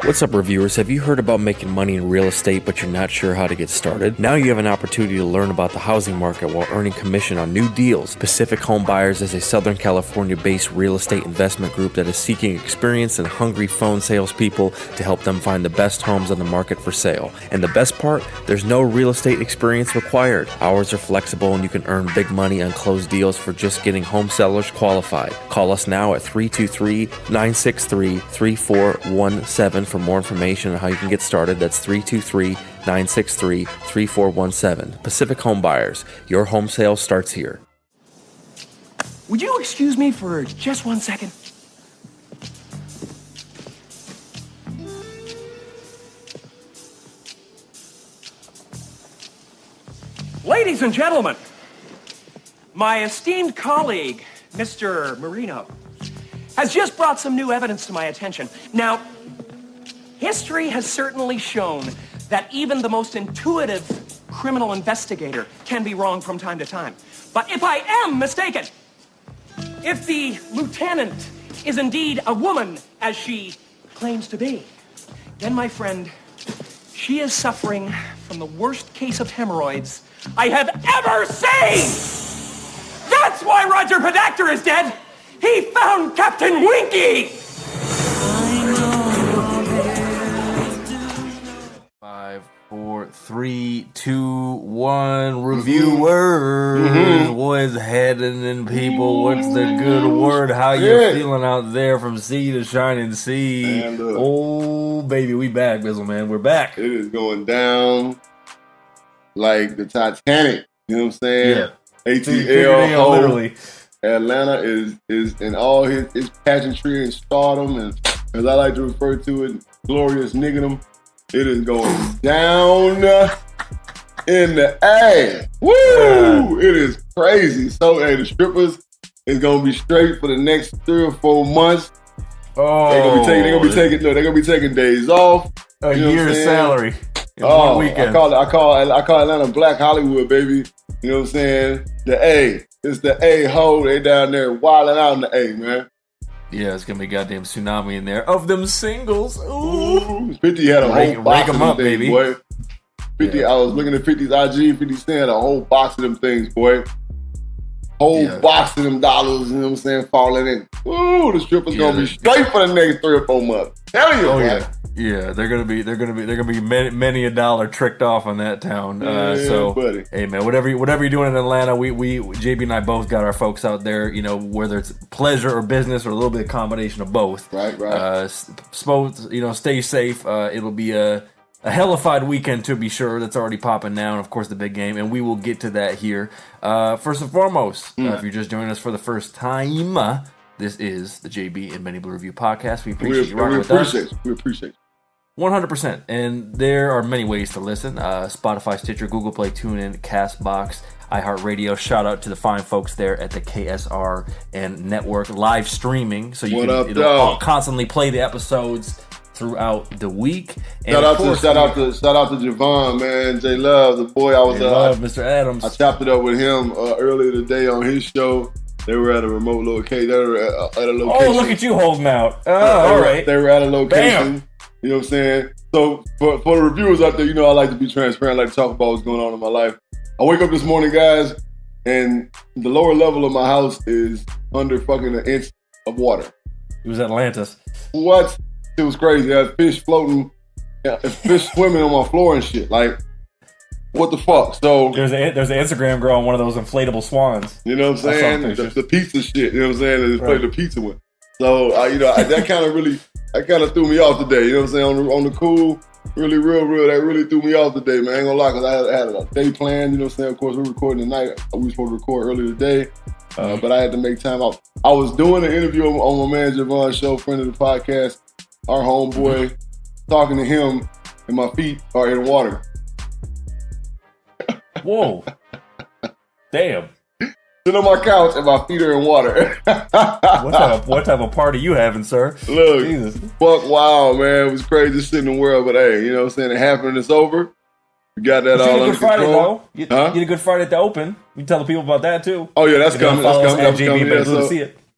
What's up, reviewers? Have you heard about making money in real estate but you're not sure how to get started? Now you have an opportunity to learn about the housing market while earning commission on new deals. Pacific Home Buyers is a Southern California-based real estate investment group that is seeking experienced and hungry phone salespeople to help them find the best homes on the market for sale. And the best part, there's no real estate experience required. Hours are flexible and you can earn big money on closed deals for just getting home sellers qualified. Call us now at 323-963-3417 for more information on how you can get started. That's 323-963-3417. Pacific Home Buyers. Your home sale starts here. Would you excuse me for just 1 second? Ladies and gentlemen, my esteemed colleague, Mr. Marino, has just brought some new evidence to my attention. Now, history has certainly shown that even the most intuitive criminal investigator can be wrong from time to time. But if I am mistaken, if the lieutenant is indeed a woman, as she claims to be, then, my friend, she is suffering from the worst case of hemorrhoids I have ever seen! That's why Roger Podacter is dead! He found Captain Winky! 5, 4, 3, 2, 1. Reviewers, what's happening, people? What's the good word? How you feeling out there from sea to shining sea? Oh, baby, we back, Bizzle, man. We're back. It is going down like the Titanic. You know what I'm saying? Yeah. ATL, literally. Atlanta is in all his pageantry and stardom, and as I like to refer to it, glorious niggerdom. It is going down in the A. Woo! It is crazy. So, hey, the strippers is gonna be straight for the next 3 or 4 months. Oh, they're gonna be taking days off. A year's salary in 1 weekend. I call Atlanta Black Hollywood, baby. You know what I'm saying? The A. It's the A-hole. They down there wilding out in the A, man. Yeah, it's gonna be a goddamn tsunami in there of them singles. Ooh. 50 had a whole box of them up, things, baby. Boy. 50, yeah. I was looking at 50's IG. 50 Cent had a whole box of them things, boy. Whole box of them dollars, you know what I'm saying, falling in. Ooh, the strippers gonna be straight for the next 3 or 4 months. Tell you, yeah, they're gonna be many a dollar tricked off on that town. So, buddy. Hey man, whatever you're doing in Atlanta, we JB and I both got our folks out there. You know, whether it's pleasure or business or a little bit of combination of both. Right. Stay safe. It'll be a hellified weekend to be sure. That's already popping now, and of course the big game, and we will get to that here. First and foremost, if you're just joining us for the first time, this is the JB and Benny Blue Review podcast. We appreciate you rocking with us. We appreciate you. 100%. And there are many ways to listen. Spotify, Stitcher, Google Play, TuneIn, CastBox, iHeartRadio. Shout out to the fine folks there at the KSR and network live streaming. So it'll constantly play the episodes throughout the week. And shout out to Javon, man. J Love, the boy. Mr. Adams. I chopped it up with him earlier today on his show. They were at a remote location. They were at a location. Oh, look at you holding out. All right. They were at a location. Bam. You know what I'm saying? So for the reviewers out there, you know I like to be transparent. I like to talk about what's going on in my life. I wake up this morning, guys, and the lower level of my house is under fucking an inch of water. It was Atlantis. What? It was crazy. I had fish floating, fish swimming on my floor and shit. Like, what the fuck? So there's an Instagram girl on one of those inflatable swans. You know what I'm saying? The pizza shit. You know what I'm saying? They play the pizza with. So that kind of threw me off today. You know what I'm saying? On the cool, really real. That really threw me off today, man. I ain't gonna lie, because I had a day planned. You know what I'm saying? Of course, we're recording tonight. We were supposed to record earlier today, but I had to make time out. I was doing an interview on my man Javon's show, friend of the podcast, our homeboy, talking to him, and my feet are in water. Whoa. Damn. Sitting on my couch and my feet are in water. What type of party you having, sir? Look, Jesus. Fuck wild, man. It was crazy shit in the world, but hey, you know what I'm saying? It happened and it's over. We got that all under control. Friday, though. You get a Good Friday at the Open. You tell the people about that, too. Oh, yeah, that's coming. That's coming.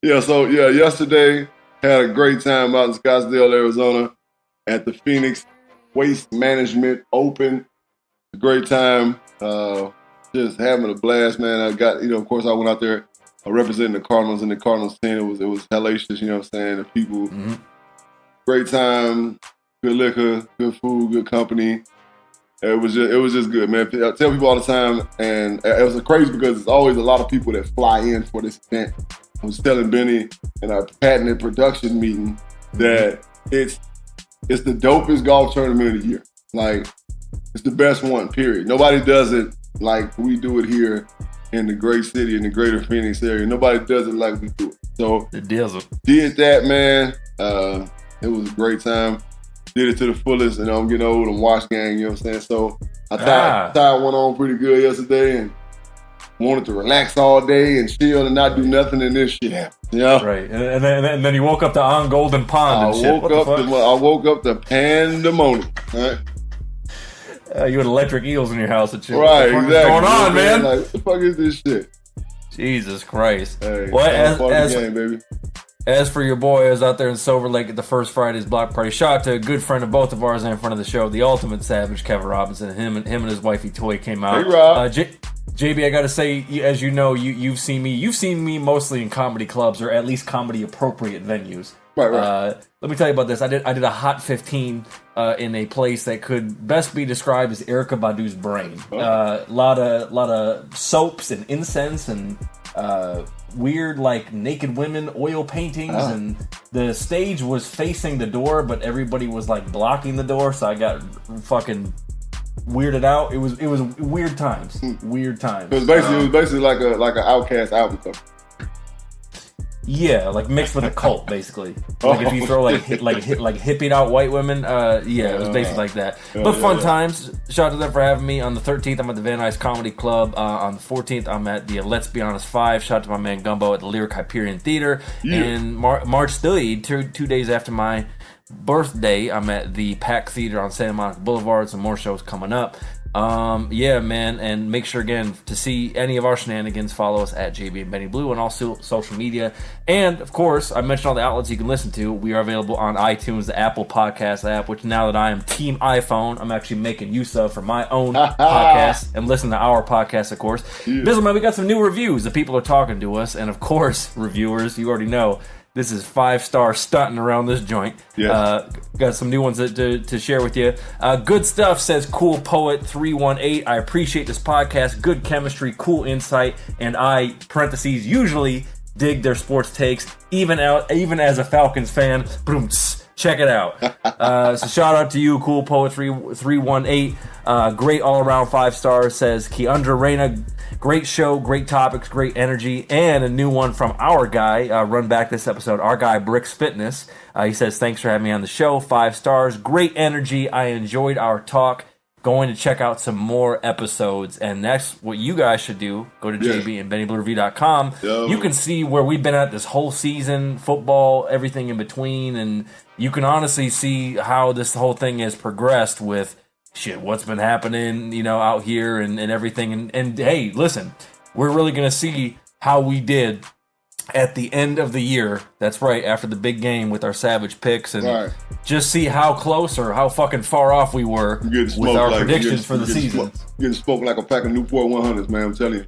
Yeah, yesterday had a great time out in Scottsdale, Arizona. at the Phoenix Waste Management Open. A great time. Just having a blast, man. I got, of course, I went out there representing the Cardinals and the Cardinals team. It was hellacious, you know what I'm saying? The people, great time, good liquor, good food, good company. It was just good, man. I tell people all the time, and it was crazy because there's always a lot of people that fly in for this event. I was telling Benny in our patented production meeting that it's the dopest golf tournament of the year. Like, it's the best one, period. Nobody does it like we do it here in the great city, in the greater Phoenix area. Nobody does it like we do it. So, did that, man. It was a great time. Did it to the fullest, and I'm getting old and wash gang, you know what I'm saying? So I tied one on pretty good yesterday and wanted to relax all day and chill and not do nothing, and this shit happened. Yeah. Right. And then you woke up to on Golden Pond and shit. I woke up to pandemonium. Right? You had electric eels in your house and shit. Right, exactly. What's going on, man? Like, what the fuck is this shit? Jesus Christ. Hey, well, baby. As for your boy, I was out there in Silver Lake at the first Friday's block party. Shout out to a good friend of both of ours in front of the show, the ultimate savage, Kevin Robinson. Him and his wifey Toy came out. Hey, Rob. JB, I gotta say, as you know, you've seen me mostly in comedy clubs or at least comedy appropriate venues. Right. Let me tell you about this. I did a hot 15 in a place that could best be described as Erykah Badu's brain. Lot of soaps and incense and weird like naked women oil paintings, and the stage was facing the door, but everybody was like blocking the door, so I got fucking weirded out. It was weird times. Weird times. It was basically like an Outkast album cover. Yeah, like mixed with a cult, basically. Like if you throw like hippied out white women, it was basically like that. But fun times. Shout out to them for having me. On the 13th, I'm at the Van Nuys Comedy Club. On the 14th, I'm at the Let's Be Honest 5. Shout out to my man Gumbo at the Lyric Hyperion Theater. Yeah. And March 3rd, two days after my birthday, I'm at the Pack Theater on Santa Monica Boulevard. Some more shows coming up. Yeah, man, and make sure again to see any of our shenanigans, follow us at JB and Benny Blue on all social media. And of course, I mentioned all the outlets you can listen to. We are available on iTunes, the Apple Podcast app, which now that I am Team iPhone, I'm actually making use of for my own podcast and listen to our podcast, of course. Yeah. Bizzleman, we got some new reviews. The people are talking to us, and of course, reviewers, you already know. This is 5-star stunting around this joint. Yes. Got some new ones to share with you. Good stuff, says Cool Poet 318. I appreciate this podcast. Good chemistry, cool insight, and I, parentheses, usually dig their sports takes, even as a Falcons fan. Boom, check it out. So shout out to you, Cool Poet 318. Great all around 5 stars, says Keandra Reyna. Great show, great topics, great energy, and a new one from our guy, run back this episode, our guy, Bricks Fitness. He says, thanks for having me on the show, 5 stars, great energy, I enjoyed our talk, going to check out some more episodes, and that's what you guys should do. Go to jbandbennybluereview.com. You can see where we've been at this whole season, football, everything in between, and you can honestly see how this whole thing has progressed with shit, what's been happening, out here and everything. And hey, listen, we're really going to see how we did at the end of the year. That's right, after the big game with our savage picks, and just see how close or how fucking far off we were with our predictions for the season. Getting smoked like a pack of Newport 100s, man, I'm telling you.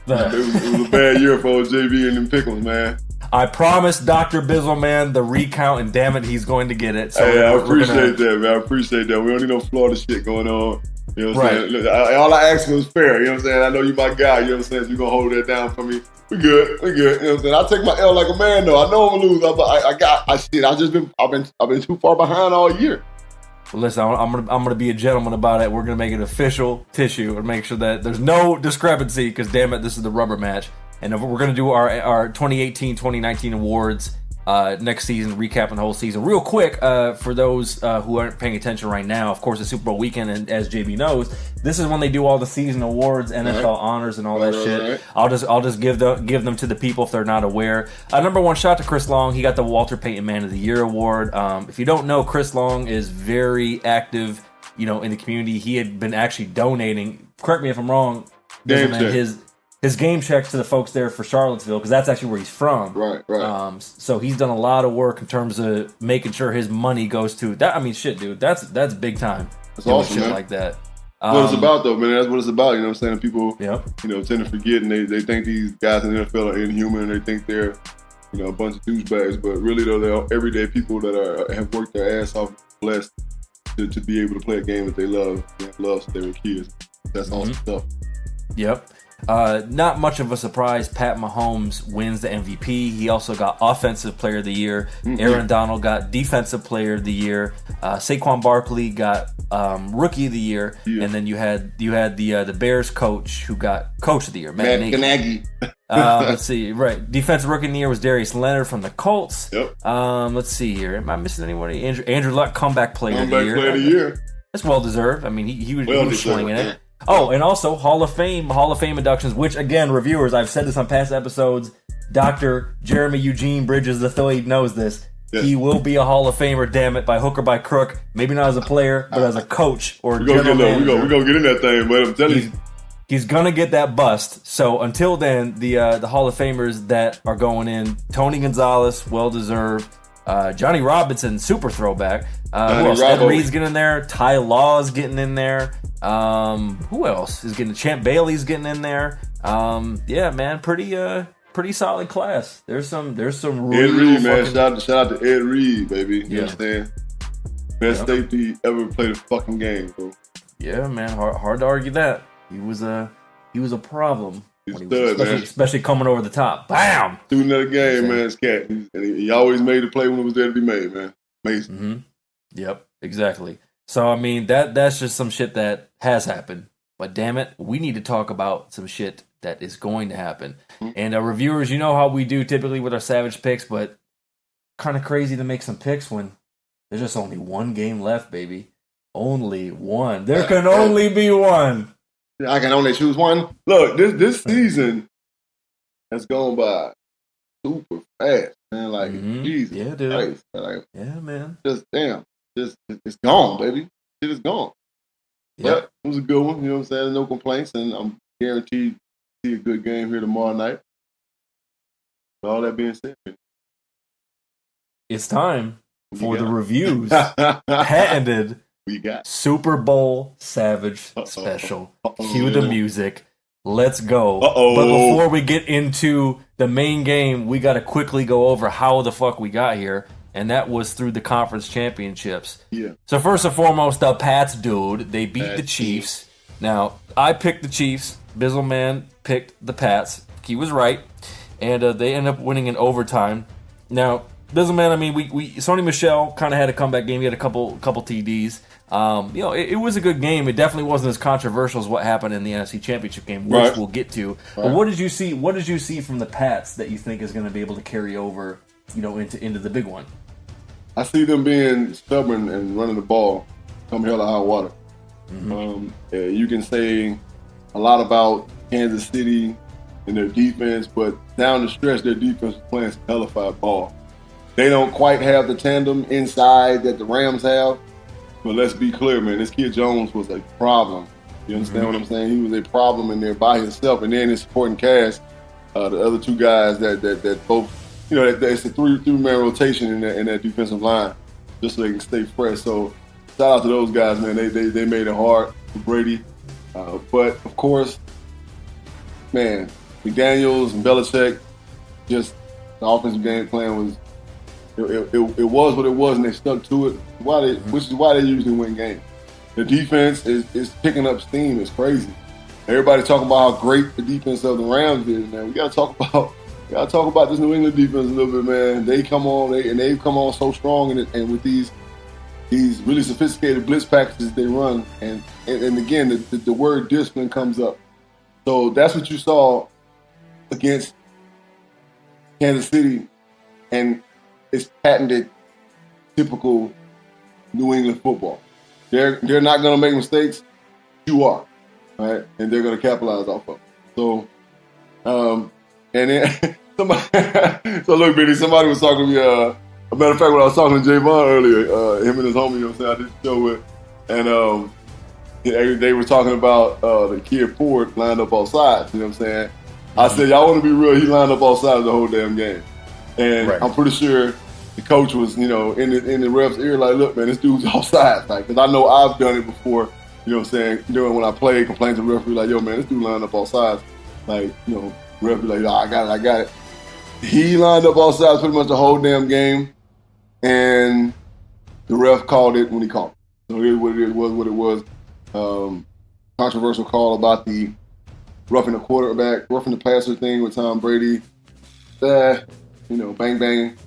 It was a bad year for JB and them pickles, man. I promised Dr. Bizzleman the recount, and damn it, he's going to get it. So I appreciate that, man. I appreciate that. We don't need no Florida shit going on. You know what I'm saying? Look, all I asked was fair. You know what I'm saying? I know you my guy. You know what I'm saying? You're going to hold that down for me. We good. You know what I'm saying? I take my L like a man, though. I know I'm going to lose. I've been too far behind all year. Well, listen, I'm gonna be a gentleman about it. We're gonna make it official tissue and make sure that there's no discrepancy, because damn it, this is the rubber match. And we're going to do our 2018-2019 awards next season, recapping the whole season. Real quick, for those who aren't paying attention right now, of course, it's Super Bowl weekend, and as JB knows, this is when they do all the season awards, NFL honors, and all that shit. Right. I'll just give them to the people if they're not aware. Number one, shout out to Chris Long. He got the Walter Payton Man of the Year award. If you don't know, Chris Long is very active, in the community. He had been actually donating. Correct me if I'm wrong. his game checks to the folks there for Charlottesville because that's actually where he's from. Right. So he's done a lot of work in terms of making sure his money goes to that. I mean, shit, dude, that's big time. That's awesome, shit man. like that. What it's about, though, man. That's what it's about. You know what I'm saying? People, Yep. tend to forget, and they think these guys in the NFL are inhuman, and they think they're, a bunch of douchebags. But really, though, they're everyday people that have worked their ass off, blessed to be able to play a game that they love. They love since they were kids. That's awesome stuff. Yep. Not much of a surprise. Pat Mahomes wins the MVP. He also got Offensive Player of the Year. Aaron Donald got Defensive Player of the Year. Saquon Barkley got Rookie of the Year. Yeah. And then you had the Bears coach who got Coach of the Year, Matt Nagy. Let's see. Right, Defensive Rookie of the Year was Darius Leonard from the Colts. Yep. Let's see here. Am I missing anybody? Andrew Luck, Comeback Player of the Year. Player of the Year. That's well deserved. I mean, he was swinging it. Oh, and also Hall of Fame inductions, which again, reviewers, I've said this on past episodes. Dr. Jeremy Eugene Bridges III knows this. Yes. He will be a Hall of Famer, damn it, by hook or by crook. Maybe not as a player, but as a coach or general manager. We're gonna get in that thing, but I'm telling you. He's gonna get that bust. So until then, the Hall of Famers that are going in: Tony Gonzalez, well deserved. Johnny Robinson, super throwback. Who else? Ed Reed's getting in there. Ty Law's getting in there. Who else is getting? Champ Bailey's getting in there. Yeah, man, pretty solid class. There's some real Ed Reed, man. Shout out to Ed Reed, baby. You understand? Best safety ever played a fucking game, bro. Yeah, man. Hard to argue that. He was a problem. Especially coming over the top. Bam! Student of the game, man. It's cat. And he always made the play when it was there to be made, man. Amazing. Mm-hmm. Yep, exactly. So, I mean, that's just some shit that has happened. But damn it, we need to talk about some shit that is going to happen. Mm-hmm. And reviewers, you know how we do typically with our Savage picks, but kind of crazy to make some picks when there's just only one game left, baby. Only one. There can only be one. I can only choose one. Look, this season has gone by super fast, man. Like, Jesus. Yeah, dude. Christ. Like, yeah, man. Just, damn. It's gone, baby. It is gone. Yeah. But it was a good one. You know what I'm saying? No complaints. And I'm guaranteed to see a good game here tomorrow night. With all that being said, it's time for the reviews. Patented. We got Super Bowl Savage special. Cue the music. Let's go. But before we get into the main game, we got to quickly go over how the fuck we got here. And that was through the conference championships. Yeah. So first and foremost, the Pats, dude. They beat the Chiefs. Now, I picked the Chiefs. Bizzleman picked the Pats. He was right. And they ended up winning in overtime. Now, Bizzleman, I mean, we Sony Michel kind of had a comeback game. He had a couple TDs. It was a good game. It definitely wasn't as controversial as what happened in the NFC Championship game, which we'll get to. Right. But what did you see? What did you see from the Pats that you think is going to be able to carry over, into the big one? I see them being stubborn and running the ball, come hell or high water. Mm-hmm. You can say a lot about Kansas City and their defense, but down the stretch, their defense is playing some hellified ball. They don't quite have the tandem inside that the Rams have. But let's be clear, man. This kid Jones was a problem. You understand what I'm saying? He was a problem in there by himself. And then his supporting cast, the other two guys that both, it's a three-man rotation in that defensive line, just so they can stay fresh. So shout out to those guys, man. They made it hard for Brady. But of course, man, McDaniels and Belichick, just the offensive game plan was. It was what it was, and they stuck to it. Which is why they usually win games. The defense is picking up steam. It's crazy. Everybody talking about how great the defense of the Rams is. Man, we gotta talk about this New England defense a little bit, man. They've come on so strong, and with these really sophisticated blitz packages they run, and again the word discipline comes up. So that's what you saw against Kansas City, and it's patented, typical New England football. They're not going to make mistakes. You are, right? And they're going to capitalize off of it. So, and then somebody. So look, Benny. Somebody was talking to me. A matter of fact, when I was talking to Javon earlier, him and his homie, I did the show with, and they were talking about the kid Ford lined up all sides. You know what I'm saying? I said, y'all want to be real? He lined up all sides of the whole damn game. And Right. I'm pretty sure the coach was, in the ref's ear, like, look, man, this dude's all sides. Like, because I know I've done it before, you know what I'm saying? Doing when I played, complained to the referee, like, yo, man, this dude lined up all sides. Like, referee, like, oh, I got it. He lined up all sides pretty much the whole damn game. And the ref called it when he called it. So it was what it was. Controversial call about the roughing the quarterback, roughing the passer thing with Tom Brady. Bang bang.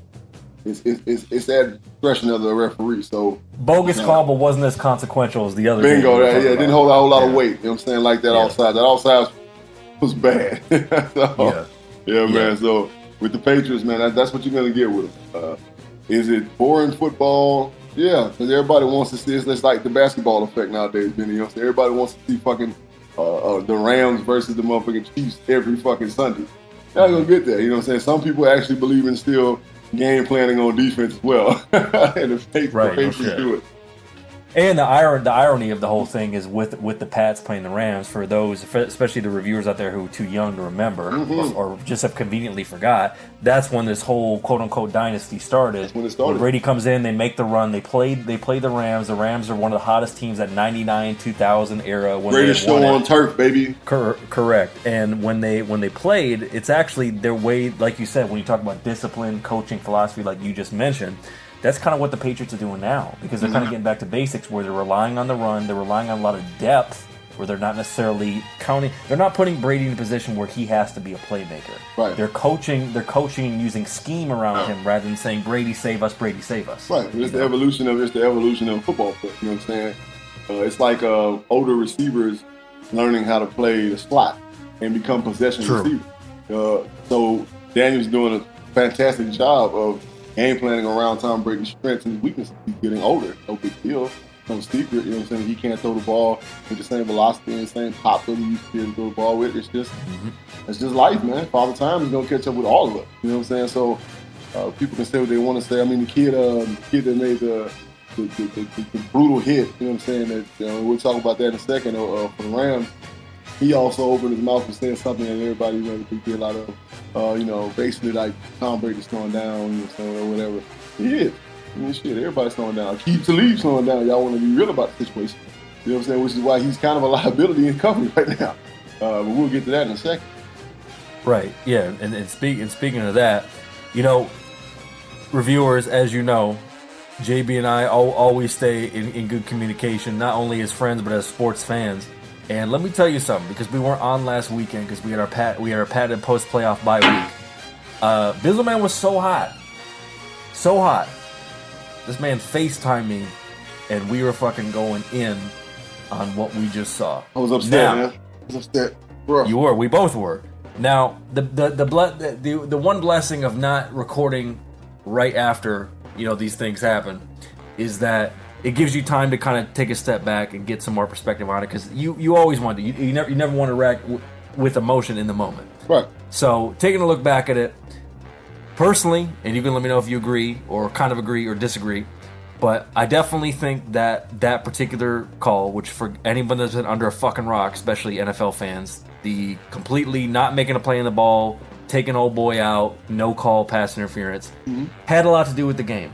It's at discretion of the referee. So bogus call, but wasn't as consequential as the other. Bingo, it didn't hold a whole lot of weight. You know what I'm saying? Like that offside. That offside was bad. Man. So with the Patriots, man, that's what you're gonna get with them. Is it boring football? Yeah, because everybody wants to see it. It's like the basketball effect nowadays, Benny. You know what I'm saying? Everybody wants to see fucking the Rams versus the motherfucking Chiefs every fucking Sunday. You're not gonna get that. You know what I'm saying? Some people actually believe in still game planning on defense as well. And the Patriots do it. And the irony of the whole thing is with the Pats playing the Rams, for those, especially the reviewers out there who are too young to remember or just have conveniently forgot, that's when this whole quote-unquote dynasty started. That's when it started. When Brady comes in, they make the run, they play the Rams. The Rams are one of the hottest teams at 99, 2000 era. Greatest show on turf, baby. Correct. And when they played, it's actually their way, like you said, when you talk about discipline, coaching, philosophy, like you just mentioned, that's kind of what the Patriots are doing now, because they're kind of getting back to basics where they're relying on the run, they're relying on a lot of depth, where they're not necessarily they're not putting Brady in a position where he has to be a playmaker. Right. They're coaching and using scheme around him rather than saying Brady save us, Brady save us. Right. It's the evolution of football play. You know what I'm saying? It's like older receivers learning how to play the slot and become possession receivers. So Daniel's doing a fantastic job of game planning around Tom Brady's strengths and weaknesses. He's getting older. No big deal. No secret. You know what I'm saying? He can't throw the ball with the same velocity and the same pop that he used to throw the ball with. It's just life, man. Father Time is going to catch up with all of us. You know what I'm saying? So people can say what they want to say. I mean, the kid that made the brutal hit, you know what I'm saying? That we'll talk about that in a second for the Rams. He also opened his mouth and said something that everybody did a lot of. Basically like Tom Brady slowing down, or whatever. He is. I mean, shit, everybody's slowing down. Keep Talib slowing down. Y'all want to be real about the situation. You know what I'm saying? Which is why he's kind of a liability in company right now. But we'll get to that in a second. Right. Yeah. And speaking of that, reviewers, as you know, JB and I always stay in good communication, not only as friends but as sports fans. And let me tell you something, because we weren't on last weekend because we had our padded post-playoff bye week. Bizzleman was so hot. This man FaceTimed me, and we were fucking going in on what we just saw. I was upset, man. I was upset. Bro. You were. We both were. Now, the one blessing of not recording right after these things happen is that it gives you time to kind of take a step back and get some more perspective on it, because you always want to. You never want to react with emotion in the moment. Right. So taking a look back at it, personally, and you can let me know if you agree or kind of agree or disagree, but I definitely think that particular call, which for anyone that's been under a fucking rock, especially NFL fans, the completely not making a play in the ball, taking old boy out, no call, pass interference, had a lot to do with the game.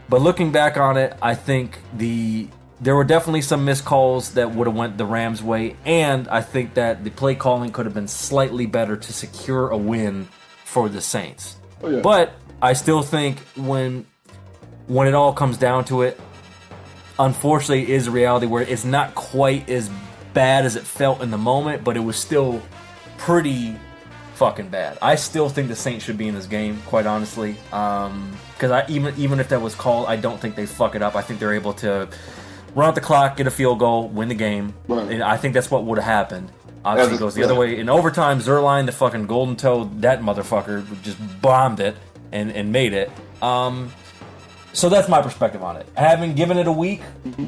But looking back on it, I think there were definitely some missed calls that would have went the Rams' way, and I think that the play calling could have been slightly better to secure a win for the Saints. Oh, yeah. But I still think when it all comes down to it, unfortunately, it is a reality where it's not quite as bad as it felt in the moment, but it was still pretty fucking bad. I still think the Saints should be in this game, quite honestly. Because even if that was called, I don't think they fuck it up. I think they're able to run out the clock, get a field goal, win the game. Right. And I think that's what would have happened. Obviously, it goes the other way. In overtime, Zerline, the fucking golden toe, that motherfucker just bombed it and made it. So that's my perspective on it. Having given it a week,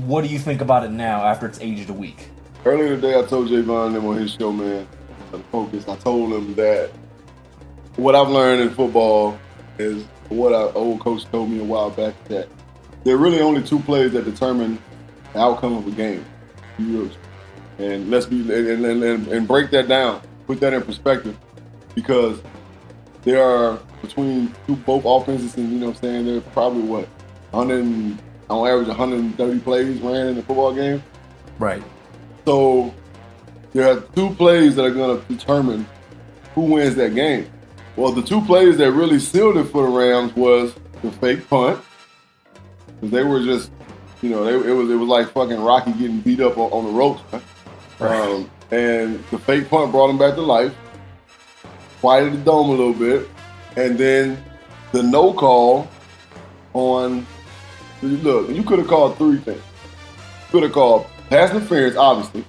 what do you think about it now after it's aged a week? Earlier today, I told Javon them on his show, man, Focus. I told him that what I've learned in football is what our old coach told me a while back, that there are really only two plays that determine the outcome of a game. And let's be and break that down, put that in perspective. because there are between both offenses, and you know what I'm saying, they're probably what 100 on average 130 plays ran in the football game. Right. So there are 2 plays that are going to determine who wins that game. Well, the 2 plays that really sealed it for the Rams was the fake punt, because they were just, you know, it was like fucking Rocky getting beat up on the ropes. Right? And the fake punt brought him back to life, quieted the dome a little bit, and then the no call on. Look, you could have called 3 things. You could have called pass interference, obviously.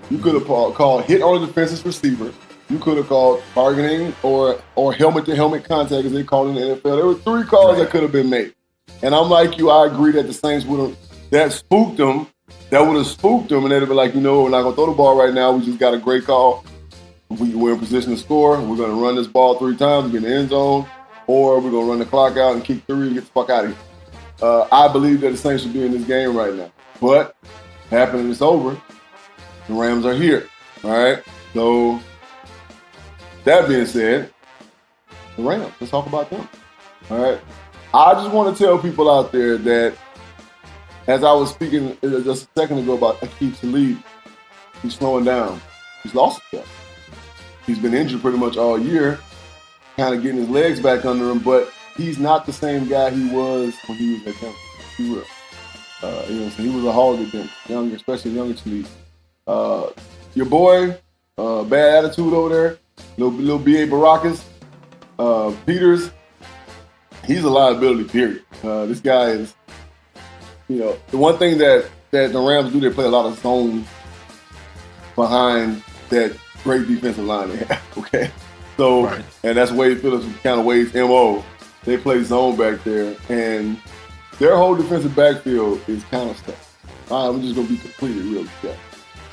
You could have called hit on the defensive receiver. You could have called targeting or helmet-to-helmet contact, as they call it in the NFL. There were 3 calls that could have been made. And I'm like you, I agree that the Saints would have, that spooked them. That would have spooked them, and they'd have been like, you know, we're not going to throw the ball right now. We just got a great call. We're in position to score. We're going to run this ball 3 times, get in the end zone, or we're going to run the clock out and kick 3 and get the fuck out of here. I believe that the Saints should be in this game right now. But happening, it's over. The Rams are here. All right? So, that being said, the Rams, let's talk about them. All right? I just want to tell people out there that, as I was speaking just a second ago about Aqib Talib, he's slowing down. He's lost his step. He's been injured pretty much all year, kind of getting his legs back under him, but he's not the same guy he was when he was at Denver. He will. You know, so he was a hog at Denver, younger, especially younger Talib. Your boy, bad attitude over there, little B.A. Baracus, Peters, he's a liability, period. This guy is, you know, the one thing that the Rams do, they play a lot of zone behind that great defensive line they have, okay? So, right. And that's Wade Phillips, kind of Wade's MO. They play zone back there, and their whole defensive backfield is kind of stuff. I'm just going to be completely real with you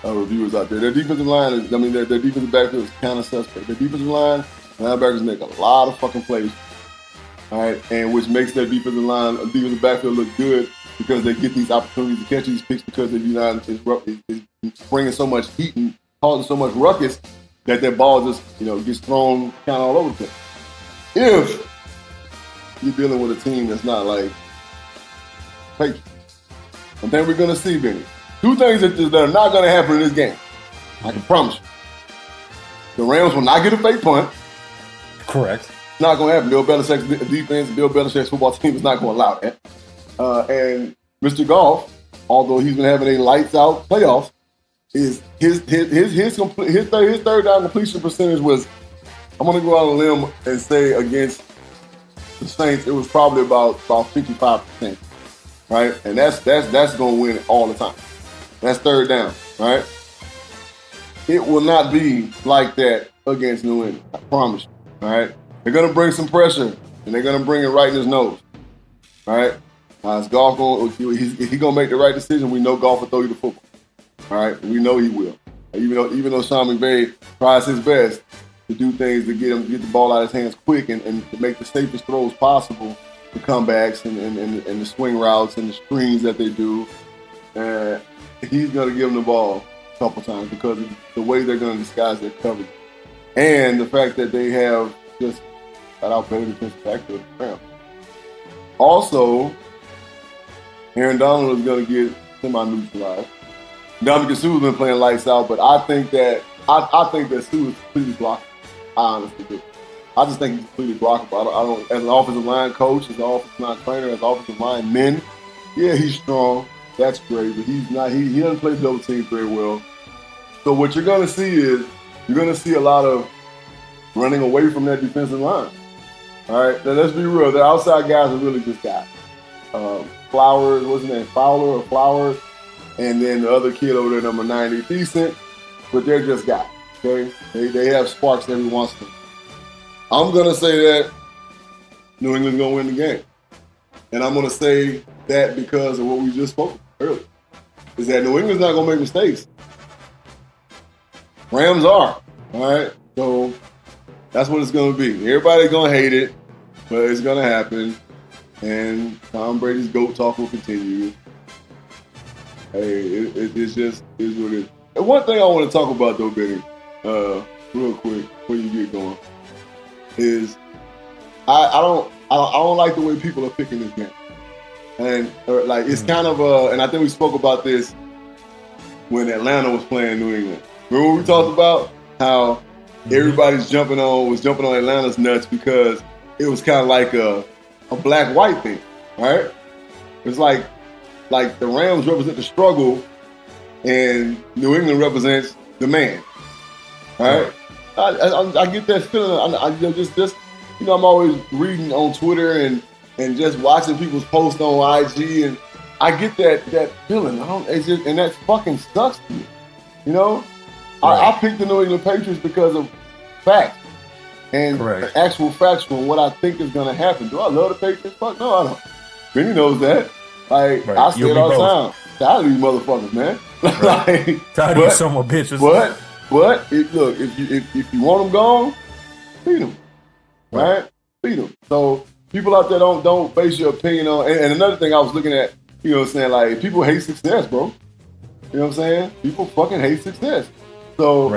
reviewers out there. Their defensive line is, their defensive backfield is kind of suspect. Their defensive line, linebackers make a lot of fucking plays, all right, and which makes their defensive backfield look good, because they get these opportunities to catch these picks, because the United is bringing so much heat and causing so much ruckus that their ball just, you know, gets thrown kind of all over the place. If you're dealing with a team that's not like Patriots, and then we're going to see, Benny, 2 things that are not going to happen in this game. I can promise you. The Rams will not get a fake punt. Correct. It's not going to happen. Bill Belichick's defense, Bill Belichick's football team is not going to allow that. And Mr. Goff, although he's been having a lights out playoffs, is his third down completion percentage was, I'm going to go out on a limb and say, against the Saints, it was probably about 55%, right? And that's going to win it all the time. That's third down, right? It will not be like that against New England, I promise you, all right? They're going to bring some pressure, and they're going to bring it right in his nose, all right? Is Goff going to make the right decision? We know Goff will throw you the football, all right? We know he will. Even though Sean McVay tries his best to do things to get the ball out of his hands quick and to make the safest throws possible, the comebacks and the swing routes and the screens that they do, he's going to give them the ball a couple times, because of the way they're going to disguise their coverage. And the fact that they have just got out better defensive backfield. Also, Aaron Donald is going to get semi-neutralized. Dominic Sue's been playing lights out, but I think that Sue is completely blocked. I honestly do. I just think he's completely blockable. I don't, as an offensive line coach, as an offensive line trainer, as an offensive line man, yeah, he's strong. That's great, but he's not. He doesn't play double teams very well. So what you're going to see is a lot of running away from that defensive line. All right, now let's be real. The outside guys are really just guys. Flowers, what's his name? Flowers, and then the other kid over there, number 90, decent, but they're just guys. Okay, they have sparks every once in a while. I'm gonna say that New England's gonna win the game, and I'm gonna say that because of what we just spoke earlier, is that New England's not gonna make mistakes. Rams are. All right, so that's what it's gonna be. Everybody's gonna hate it, but it's gonna happen. And Tom Brady's GOAT talk will continue. Hey, it's just is what it is. And one thing I want to talk about though, Benny, real quick before you get going. is I don't like the way people are picking this game, and like it's kind of and I think we spoke about this when Atlanta was playing New England. Remember what we talked about how everybody's jumping on Atlanta's nuts because it was kind of like a black-white thing, right? It's like the Rams represent the struggle and New England represents the man, right? I get that feeling. I just I'm always reading on Twitter and just watching people's posts on IG, and I get that feeling. And that fucking sucks to me, you know? Right. I picked the New England Patriots because of facts and actual facts from what I think is going to happen. Do I love the Patriots? Fuck no, I don't. Benny knows that. Like, I say it all the time. Tired of these motherfuckers, man. Like, tired of these some more bitches. But if you want them gone, feed them. Right? Feed them. So people out there don't base your opinion on. And another thing I was looking at, you know what I'm saying? Like, people hate success, bro. You know what I'm saying? People fucking hate success. So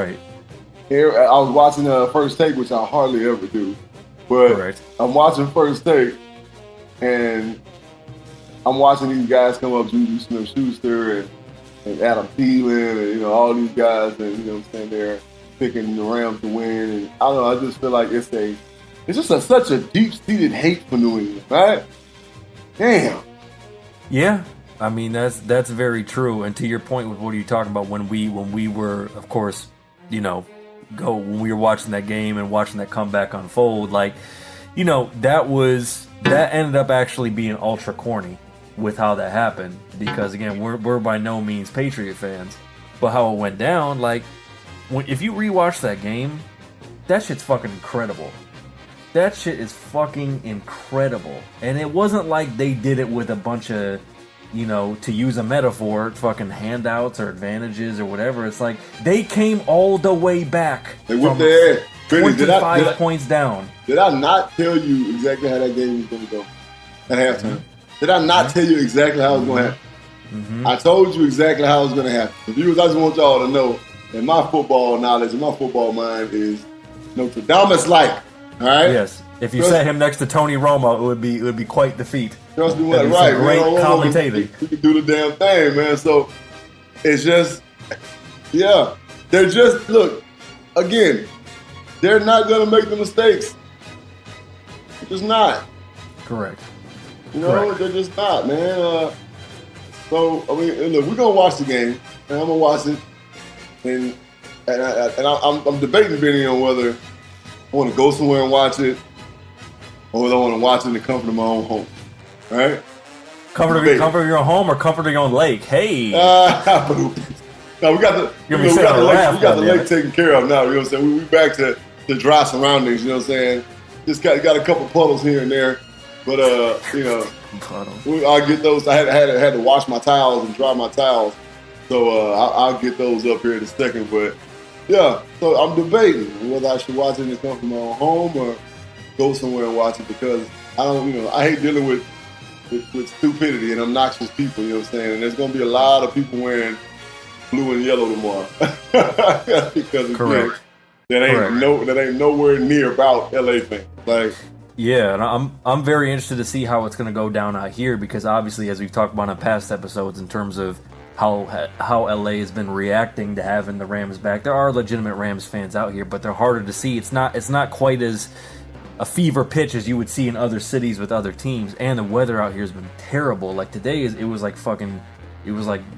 here I was watching First Take, which I hardly ever do, but I'm watching First Take, and I'm watching these guys come up, Juju Smith-Schuster and Adam Thielen, and all these guys, and you know what I'm saying, they're picking the Rams to win, and I don't know, I just feel like it's just such a deep-seated hate for New England, right? Damn. Yeah. I mean, that's very true. And to your point with what are you talking about when we were, of course, when we were watching that game and watching that comeback unfold, like, that ended up actually being ultra corny with how that happened, because again, we're by no means Patriot fans, but how it went down, like, if you rewatch that game, that shit's fucking incredible. That shit is fucking incredible. And it wasn't like they did it with a bunch of, to use a metaphor, fucking handouts or advantages or whatever. It's like they came all the way back from 25 points down. Did I not tell you exactly how that game was going to go at halftime? Did I not tell you exactly how it was going to happen? I told you exactly how it was going to happen. The viewers, I just want y'all to know that my football knowledge and my football mind is Notre Dame-like. All right? Yes. If you set him next to Tony Romo, it would be quite the feat. Trust me, right? Great commentating. We can do the damn thing, man. So it's just, they're just, look, again, they're not gonna make the mistakes. They're just not. Correct. They're just not, man. So I mean, look, we're gonna watch the game, and I'm gonna watch it, and I'm debating Benny on whether I want to go somewhere and watch it, or whether I want to watch it in the comfort of my own home. Right? Comfort of your own home or comfort of your own lake? Hey. No, we got the lake taken care of now. You know what I'm saying? We back to dry surroundings. You know what I'm saying? Just got a couple puddles here and there, but I'll get those. I had to wash my towels and dry my towels, so I'll get those up here in a second. But yeah, so I'm debating whether I should watch it in the comfort of my own home or go somewhere and watch it, because I hate dealing with stupidity and obnoxious people, you know what I'm saying? And there's going to be a lot of people wearing blue and yellow tomorrow. Because correct. That ain't nowhere near about LA fans. Like, yeah, and I'm very interested to see how it's going to go down out here, because obviously, as we've talked about in past episodes, in terms of how LA has been reacting to having the Rams back, there are legitimate Rams fans out here, but they're harder to see. It's not quite as a fever pitch as you would see in other cities with other teams, and the weather out here has been terrible. Like today, it was like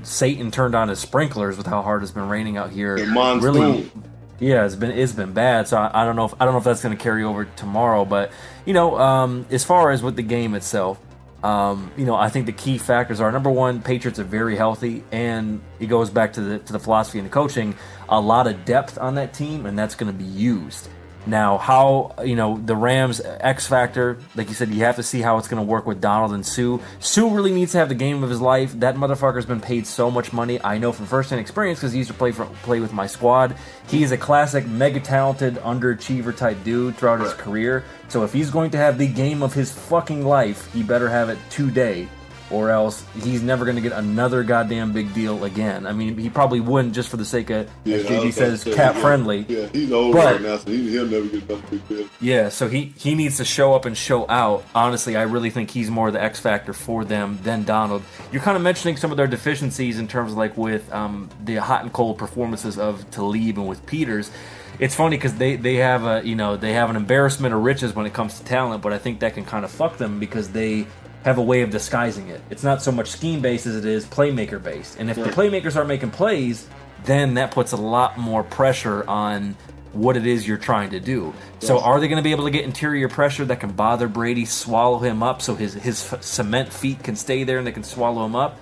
Satan turned on his sprinklers with how hard it's been raining out here. Really, yeah, it's been bad. So I don't know if that's going to carry over tomorrow. But as far as with the game itself, I think the key factors are, number one, Patriots are very healthy, and it goes back to the philosophy and the coaching. A lot of depth on that team, and that's going to be used. Now, how, the Rams X factor, like you said, you have to see how it's going to work with Donald and Sue. Sue really needs to have the game of his life. That motherfucker's been paid so much money. I know from firsthand experience, because he used to play with my squad. He's a classic, mega talented, underachiever type dude throughout his career. So if he's going to have the game of his fucking life, he better have it today. or else he's never going to get another goddamn big deal again. I mean, he probably wouldn't just for the sake of, as JD says, cap friendly. Yeah, he's old right now, so he'll never get another big deal. Yeah, so he needs to show up and show out. Honestly, I really think he's more the X factor for them than Donald. You're kind of mentioning some of their deficiencies in terms of like with the hot and cold performances of Talib and with Peters. It's funny because they have an embarrassment of riches when it comes to talent, but I think that can kind of fuck them because they have a way of disguising it. It's not so much scheme based as it is playmaker based, and if the playmakers aren't making plays, then that puts a lot more pressure on what it is you're trying to do. So are they going to be able to get interior pressure that can bother Brady, swallow him up so his cement feet can stay there and they can swallow him up?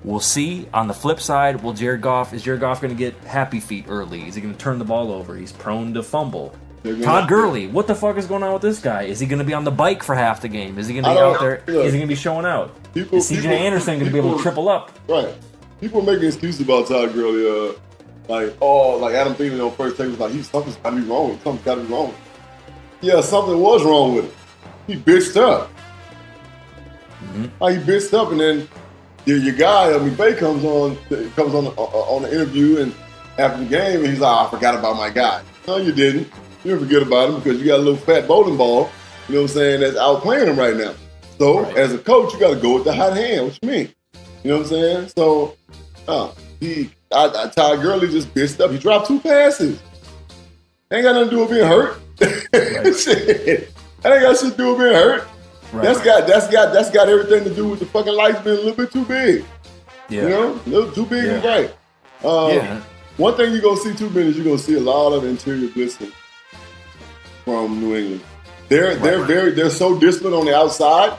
We'll see. On the flip side, is Jared Goff going to get happy feet early? Is he going to turn the ball over? He's prone to fumble. Todd Gurley, what the fuck is going on with this guy? Is he going to be on the bike for half the game? Is he going to be out there? Is he going to be showing out? Is CJ Anderson going to be able to triple up? Right. People are making excuses about Todd Gurley. Like Adam Thielen on first take was like, something's got to be wrong with him. Something's got to be wrong with him. Yeah, something was wrong with him. He bitched up. He bitched up, and then your guy, McVay comes on the interview and after the game, and he's like, I forgot about my guy. No, you didn't. You didn't forget about him because you got a little fat bowling ball, you know what I'm saying, that's outplaying him right now. So, as a coach, you got to go with the hot hand. What you mean? You know what I'm saying? So, Todd Gurley just bitched up. He dropped 2 passes. Ain't got nothing to do with being hurt. Shit. That ain't got shit to do with being hurt. Right. That's got everything to do with the fucking lights being a little bit too big. Yeah. You know? A little too big and bright. One thing you're going to see too many is you're going to see a lot of interior blitzing from New England. They're so disciplined on the outside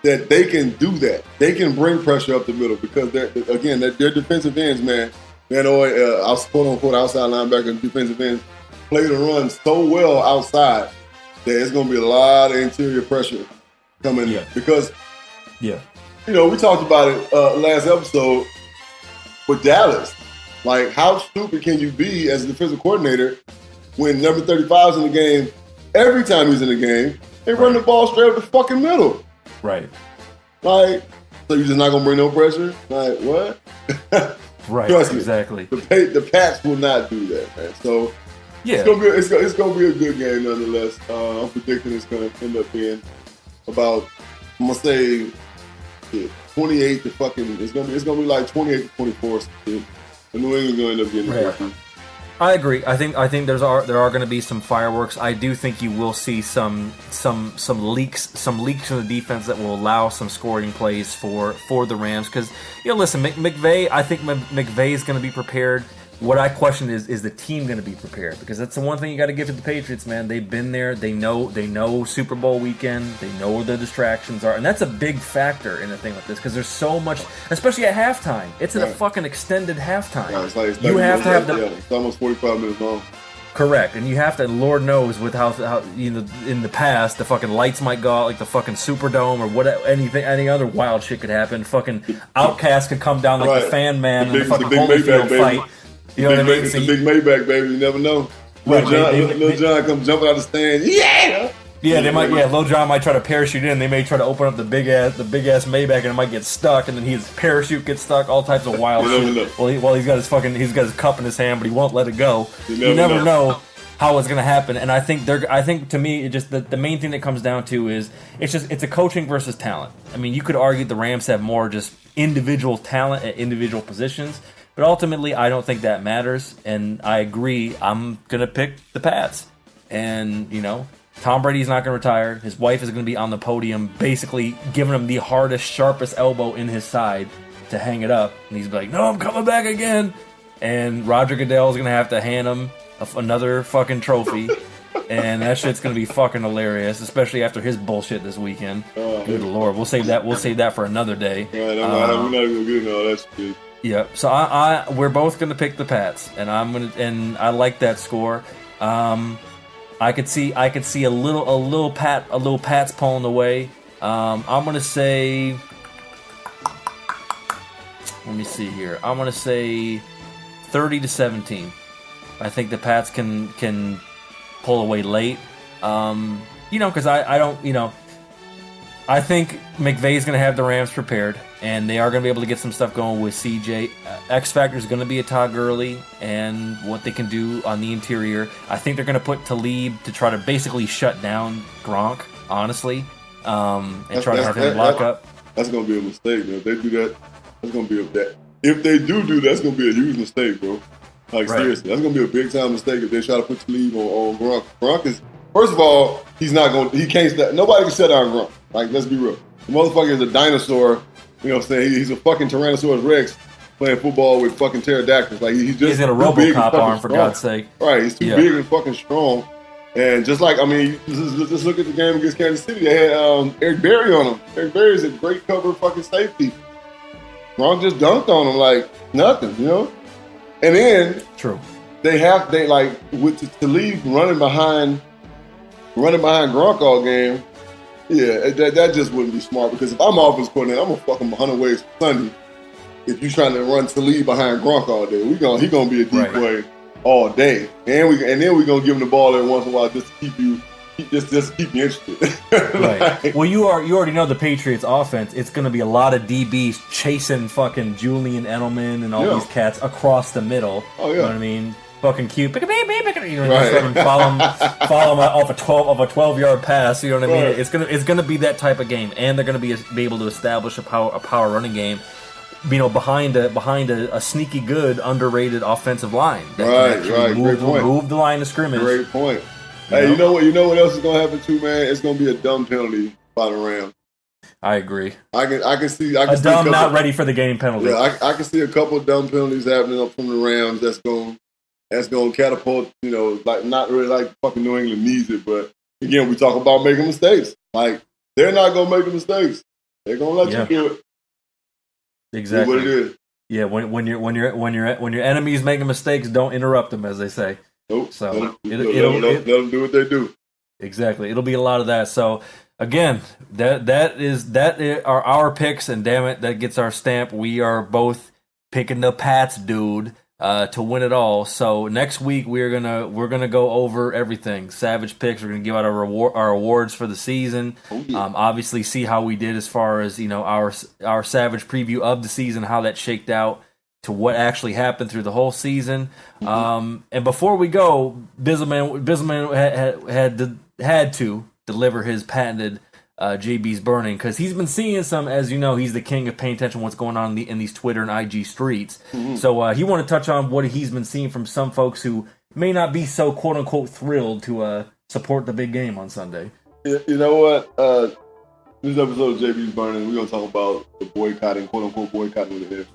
that they can do that. They can bring pressure up the middle because they're defensive ends, man. Quote unquote outside linebacker and defensive ends play the run so well outside that it's going to be a lot of interior pressure coming in. Because, we talked about it last episode with Dallas. Like, how stupid can you be as a defensive coordinator when number 35 is in the game? Every time he's in the game, they run the ball straight up the fucking middle. Right. Like, so you're just not going to bring no pressure? Like, what? Right, Trust me, exactly. The Pats will not do that, man. So, it's gonna be a good game nonetheless. I'm predicting it's going to end up being about, I'm going to say, 28 to fucking, it's going to be like 28 to 24. And New England's going to end up getting the game. I agree. I think there are going to be some fireworks. I do think you will see some leaks in the defense that will allow some scoring plays for the Rams. Because listen, McVay. I think McVay is going to be prepared. What I question is the team going to be prepared? Because that's the one thing you got to give to the Patriots, man. They've been there. They know Super Bowl weekend. They know where the distractions are, and that's a big factor in a thing like this because there's so much, especially at halftime. It's a fucking extended halftime. Yeah, it's you have to have it's almost 45 minutes long. Correct, and you have to. Lord knows with how in the past the fucking lights might go out like the fucking Superdome or whatever. Any other wild shit could happen. Fucking Outcast could come down like the Fan Man in the fucking Holyfield fight. You know what I mean? It's a big Maybach, baby. You never know. Lil John comes jumping out of the stand. Yeah, they might. Yeah, Lil John might try to parachute in. They may try to open up the big ass Maybach, and it might get stuck, and then his parachute gets stuck. All types of wild shit. Well, he's got his cup in his hand, but he won't let it go. You never know how it's gonna happen. And I think to me, it just the main thing that comes down to is it's a coaching versus talent. I mean, you could argue the Rams have more just individual talent at individual positions. But ultimately, I don't think that matters, and I agree. I'm going to pick the Pats. And, Tom Brady's not going to retire. His wife is going to be on the podium, basically giving him the hardest, sharpest elbow in his side to hang it up. And he's like, no, I'm coming back again. And Roger Goodell is going to have to hand him another fucking trophy. And that shit's going to be fucking hilarious, especially after his bullshit this weekend. Good Lord. We'll save that for another day. Right, we're not even going to get into all that shit. Yep. So we're both gonna pick the Pats, and I like that score. I could see a little Pats pulling away. I'm gonna say, let me see here. I'm gonna say 30-17. I think the Pats can pull away late. Because I don't. I think McVay's gonna have the Rams prepared. and they are going to be able to get some stuff going with CJ. X Factor is going to be a Todd Gurley and what they can do on the interior. I think they're going to put Talib to try to basically shut down Gronk, honestly, and try to have him block up. That's going to be a mistake, man. If they do that, that's going to be if they do, that's going to be a huge mistake, bro. Like, seriously, that's going to be a big-time mistake if they try to put Talib on Gronk. Gronk is, first of all, he can't, nobody can shut down Gronk. Like, let's be real. The motherfucker is a dinosaur. You know what I'm saying? He's a fucking Tyrannosaurus Rex playing football with fucking pterodactyls. Like, he's just got a RoboCop arm, for God's sake. Right, he's too big and fucking strong. And just like, I mean, just look at the game against Kansas City. They had Eric Berry on him. Eric Berry is a great cover fucking safety. Gronk just dunked on him like nothing, you know? And then they like with Talib running behind Gronk all game. Yeah, that just wouldn't be smart, because if I'm offense coordinator, I'm gonna fuck him 100 ways Sunday. If you're trying to run Talib behind Gronk all day, he gonna be a decoy all day, and then we gonna give him the ball every once in a while just to keep you interested. Right. Well, you already know the Patriots offense. It's gonna be a lot of DBs chasing fucking Julian Edelman and all these cats across the middle. Oh yeah. You know what I mean? Fucking cute. You know, follow him off a 12-yard pass. You know what I mean? It's gonna be that type of game, and they're gonna be able to establish a power running game. You know, behind a sneaky good, underrated offensive line. Right. Great point. Move the line of scrimmage. Great point. Hey, you know what else is gonna happen too, man? It's gonna be a dumb penalty by the Rams. I agree. I can see not ready for the game penalty. Yeah, I can see a couple of dumb penalties happening up from the Rams. That's going to catapult, you know, like not really like fucking New England needs it, but again, we talk about making mistakes. Like, they're not going to make the mistakes. They're going to let you do it. Exactly. What it is. Yeah, when your enemies making mistakes, don't interrupt them, as they say. Nope. So let them do what they do. Exactly. It'll be a lot of that. So again, that are our picks, and damn it, that gets our stamp. We are both picking the Pats, dude. To win it all. So next week we're gonna go over everything. Savage picks. We're gonna give out our awards for the season. Obviously, see how we did as far as, you know, our Savage preview of the season, how that shaked out to what actually happened through the whole season. And before we go, Bizzleman had to deliver his patented JB's burning, because he's been seeing some, as you know, he's the king of paying attention to what's going on in these Twitter and IG streets. So he want to touch on what he's been seeing from some folks who may not be so quote unquote thrilled to support the big game on Sunday. You know what? This episode of JB's burning, we're gonna talk about the boycotting, quote unquote boycotting of the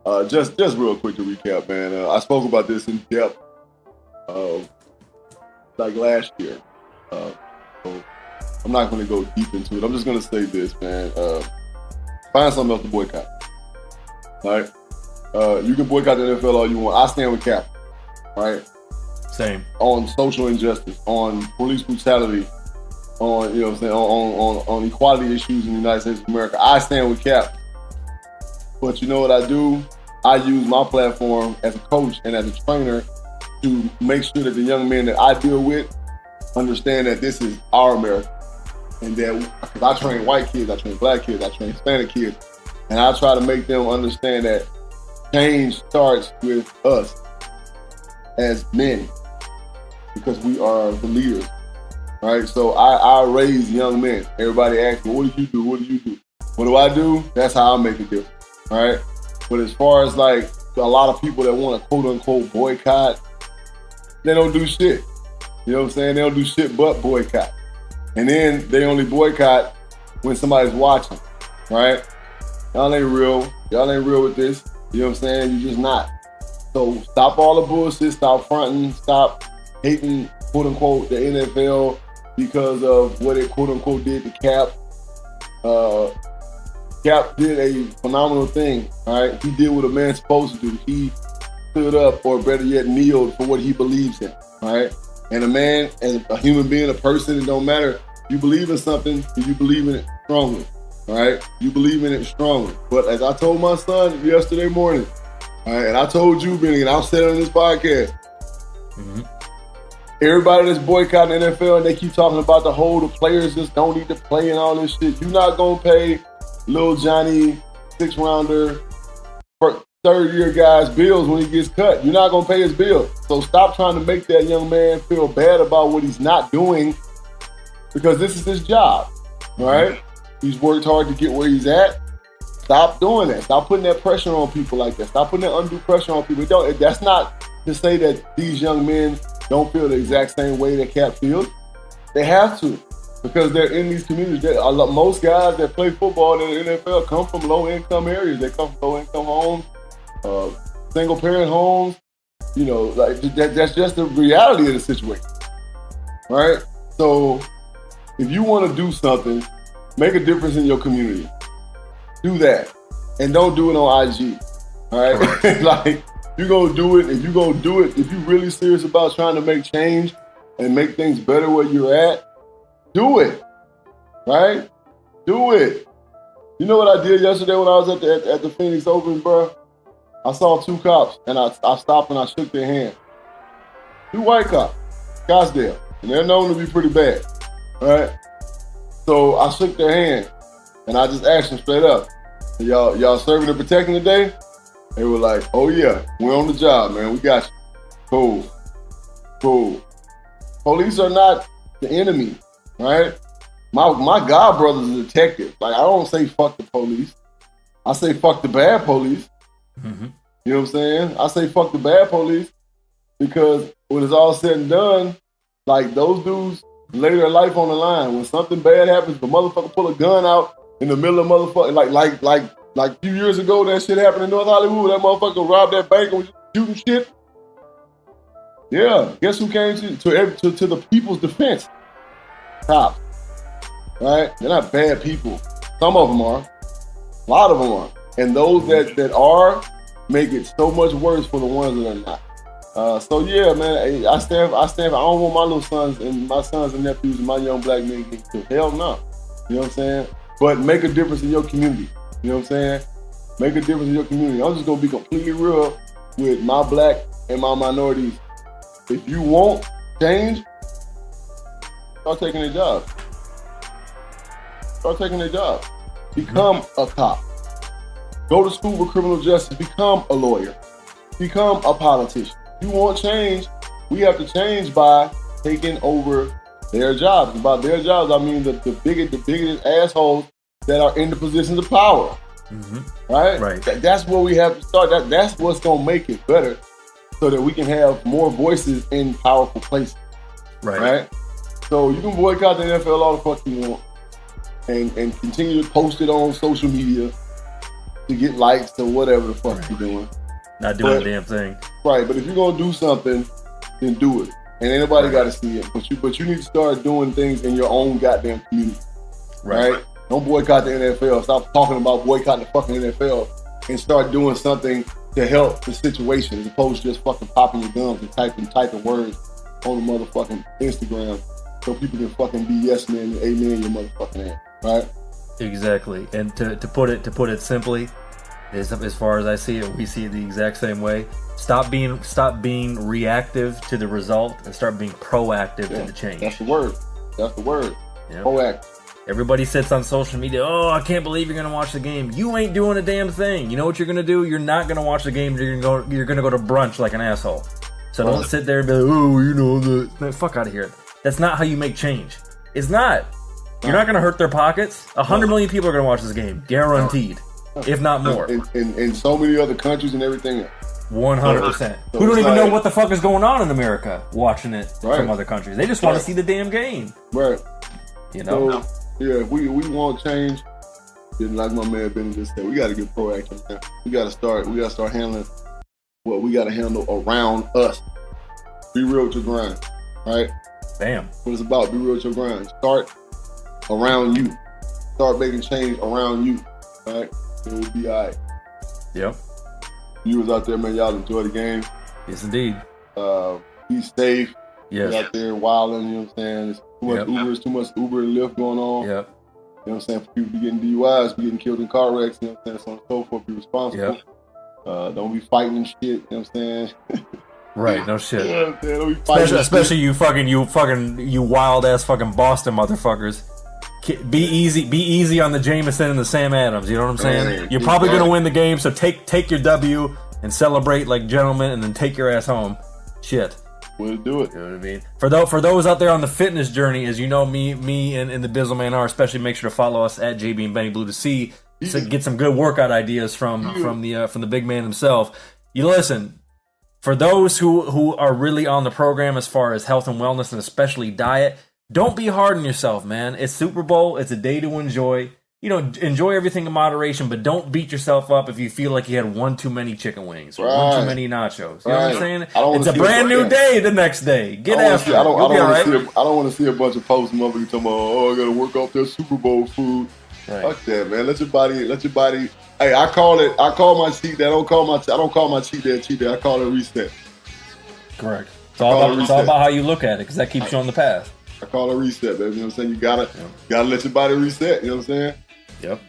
NFL. Just real quick to recap, man. I spoke about this in depth, like last year. So I'm not going to go deep into it. I'm just going to say this, man. Find something else to boycott. All right? You can boycott the NFL all you want. I stand with Cap. Right? Same. On social injustice, on police brutality, on, you know what I'm saying, on equality issues in the United States of America. I stand with Cap. But you know what I do? I use my platform as a coach and as a trainer to make sure that the young men that I deal with understand that this is our America. And that, because I train white kids, I train black kids, I train Hispanic kids, and I try to make them understand that change starts with us as men, because we are the leaders, right? So I raise young men. Everybody asks me, what do you do? What do you do? What do I do? That's how I make a difference, right? But as far as like a lot of people that want to quote unquote boycott, they don't do shit. You know what I'm saying? They don't do shit but boycott. And then they only boycott when somebody's watching, right? Y'all ain't real. Y'all ain't real with this. You know what I'm saying? You're just not. So stop all the bullshit. Stop fronting. Stop hating, quote unquote, the NFL because of what it, quote unquote, did to Cap. Cap did a phenomenal thing, all right? He did what a man's supposed to do. He stood up, or better yet, kneeled for what he believes in, all right? And a man, as a human being, a person, it don't matter. You believe in something, and you believe in it strongly, all right? You believe in it strongly. But as I told my son yesterday morning, all right, and I told you, Benny, and I've said it on this podcast, everybody that's boycotting the NFL, and they keep talking about the players just don't need to play and all this shit. You're not going to pay Lil Johnny 6th rounder, third year guy's bills when he gets cut. You're not gonna pay his bill. So stop trying to make that young man feel bad about what he's not doing, because this is his job, right? He's worked hard to get where he's at. Stop doing that. Stop putting that pressure on people like that. Stop putting that undue pressure on people. That's not to say that these young men don't feel the exact same way that Cap feels. They have to, because they're in these communities. Most guys that play football in the NFL come from low-income areas. They come from low-income homes, single-parent homes. You know, like that's just the reality of the situation, right? So if you want to do something, make a difference in your community. Do that, and don't do it on IG. All right, like you gonna do it. If you gonna do it, if you're really serious about trying to make change and make things better where you're at, do it. Right? Do it. You know what I did yesterday when I was at the Phoenix Open, bro? I saw 2 cops, and I stopped and I shook their hand. 2 white cops, Scottsdale, and they're known to be pretty bad. Right? So I shook their hand. And I just asked them straight up, y'all serving and protecting today? They were like, oh yeah, we're on the job, man. We got you. Cool. Police are not the enemy, right? My god brother's a detective. Like, I don't say fuck the police. I say fuck the bad police. Mm-hmm. You know what I'm saying? I say fuck the bad police because when it's all said and done, like, those dudes lay their life on the line. When something bad happens, the motherfucker pull a gun out in the middle of motherfucker, like a few years ago, that shit happened in North Hollywood. That motherfucker robbed that bank and was shooting shit. Yeah, guess who came to the people's defense? Cops, right? They're not bad people. Some of them are. A lot of them are. And those that are make it so much worse for the ones that are not. So yeah, man, I stand. I don't want my little sons and nephews and my young black men getting killed. Hell no. You know what I'm saying? But make a difference in your community. You know what I'm saying? Make a difference in your community. I'm just gonna be completely real with my black and my minorities. If you want change, start taking their job. Start taking their job. Become a cop. Go to school for criminal justice. Become a lawyer. Become a politician. If you want change, we have to change by taking over their jobs. About their jobs, I mean the biggest assholes that are in the positions of power. Mm-hmm. Right? That's where we have to start. That's what's gonna make it better, so that we can have more voices in powerful places. Right? So you can boycott the NFL all the fuck you want, and continue to post it on social media to get likes or whatever the fuck you're doing. Not doing a damn thing. Right, but if you're gonna do something, then do it. And ain't nobody got to see it. But you need to start doing things in your own goddamn community. Right? Don't boycott the NFL. Stop talking about boycotting the fucking NFL and start doing something to help the situation as opposed to just fucking popping your gums and typing words on the motherfucking Instagram so people can fucking be yes men and amen your motherfucking ass. Right? Exactly. And to put it simply, as far as I see it, we see it the exact same way. Stop being reactive to the result and start being proactive to the change. That's the word. Yep. Proactive. Everybody sits on social media, oh, I can't believe you're going to watch the game. You ain't doing a damn thing. You know what you're going to do? You're not going to watch the game. You're going to go to brunch like an asshole. So don't sit there and be like, oh, you know, no, fuck out of here. That's not how you make change. It's not. You're not going to hurt their pockets. 100 million people are going to watch this game. Guaranteed. If not more. In so many other countries and everything else. 100%. Who don't even know what the fuck is going on in America watching it from other countries. They just want to see the damn game. Right. You know? So, yeah, we want change. And like my man Benny just said, we got to get proactive now. We got to start handling what we got to handle around us. Be real with your grind. Right? Damn. What it's about, be real with your grind. Start around you. Start making change around you. Right? It will be all right. Yep. You was out there, man. Y'all enjoy the game. Yes, indeed. Be safe. Yes. Be out there wilding, you know what I'm saying? There's too much Uber and Lyft going on. Yep. You know what I'm saying? For people to be getting DUIs, be getting killed in car wrecks, you know what I'm saying? So on and so forth, be responsible. Yep. Don't be fighting and shit, you know what I'm saying? Right, no shit. You know what I'm saying? Don't be fighting especially you wild ass fucking Boston motherfuckers. Be easy on the Jameson and the Sam Adams. You know what I'm saying? You're probably going to win the game, so take your W and celebrate like gentlemen, and then take your ass home. Shit. Way to do it. You know what I mean? For those out there on the fitness journey, as you know, me and the Bizzle Man are, especially make sure to follow us at JB and Benny Blue to get some good workout ideas from the big man himself. You listen. For those who are really on the program as far as health and wellness and especially diet, don't be hard on yourself, man. It's Super Bowl. It's a day to enjoy. Enjoy everything in moderation, but don't beat yourself up if you feel like you had one too many chicken wings or one too many nachos. You know what I'm saying? It's a brand new day the next day. Get after it. I don't want to see a bunch of posts motherfuckers talking about, I got to work off their Super Bowl food. Right. Fuck that, man. Let your body. Hey, I call my cheat day. I don't call my cheat day a cheat day. I call it a reset. Correct. It's all about how you look at it, because that keeps you on the path. I call it a reset, baby. You know what I'm saying? You gotta let your body reset. You know what I'm saying? Yep.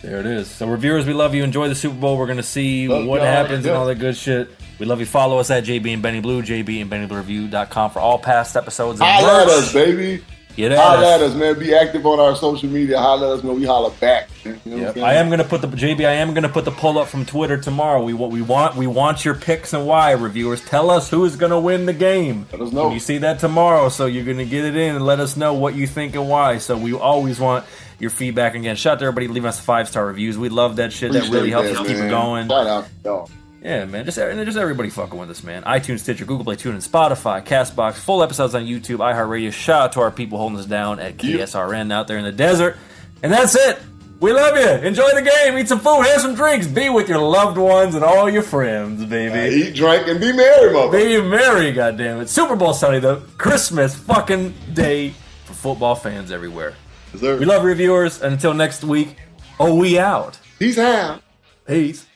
There it is. So, reviewers, we love you. Enjoy the Super Bowl. We're going to see what happens and all that good shit. We love you. Follow us at JB and Benny Blue, JBandBennyBlueReview.com for all past episodes. Holla at us, baby. Holla at us, man. Be active on our social media. Holla at us, man. We holla back. You know what I am going to put the pull up from Twitter tomorrow. We want your picks and why, reviewers. Tell us who is going to win the game. Let us know. You see that tomorrow, so you're going to get it in and let us know what you think and why. So we always want your feedback. Again, shout out to everybody leaving us 5-star reviews. We love that shit. That really helps us keep it going. Shout out, y'all. Yeah, man. Just everybody fucking with us, man. iTunes, Stitcher, Google Play, TuneIn, Spotify, CastBox, full episodes on YouTube, iHeartRadio. Shout out to our people holding us down at KSRN out there in the desert. And that's it. We love you. Enjoy the game. Eat some food. Have some drinks. Be with your loved ones and all your friends, baby. Eat, drink, and be merry, mother. Be merry, goddammit. Super Bowl Sunday, the Christmas fucking day for football fans everywhere. Yes, sir. We love reviewers. And until next week, we out. Peace out. Peace.